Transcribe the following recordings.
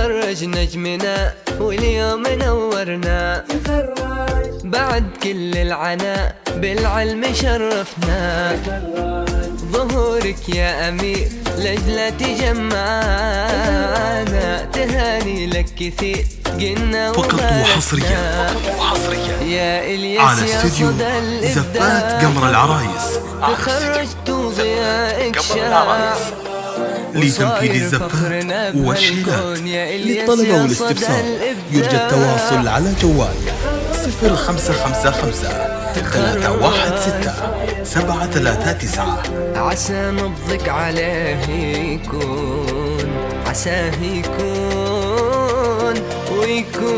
تخرج نجمنا واليوم نورنا، بعد كل العناء بالعلم شرفنا. ظهورك يا أمير لجلة تجمعنا، تهاني لك كثير قلنا فقط وحصريا يا إلياس على استوديو زفات قمر العرايس. تخرجت وضيائك شاع لتنفيذ الزفات والشيلات. للطلب والاستفسار يرجى التواصل على جوال 0555 316 739. عسى نبضك عليه يكون، عساه يكون ويكون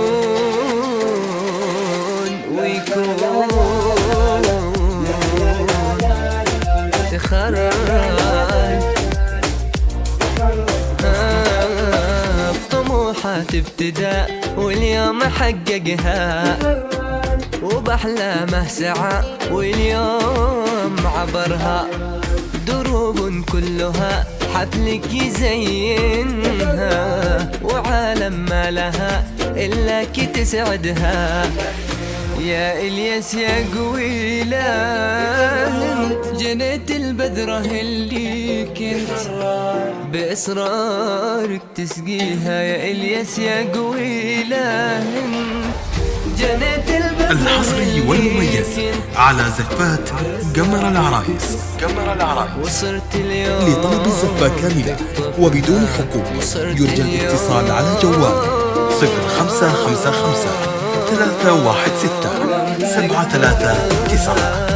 تخرج بطموحات ابتداء واليوم حققها، وبأحلامه سعى واليوم عبرها. دروب كلها حفلك يزينها، وعالم ما لها إلا كي تسعدها. يا إلياس يا قويلة جنيت البذرة اللي كنت بإصرارك تسقيها. يا إلياس يا قويلة جنيت البذرة الحصري والمميز على زفات قمر العرايس. وصرت اليوم لطلب الزفة كاملة وبدون حقوق يرجى الاتصال على جوال 0555 316 739.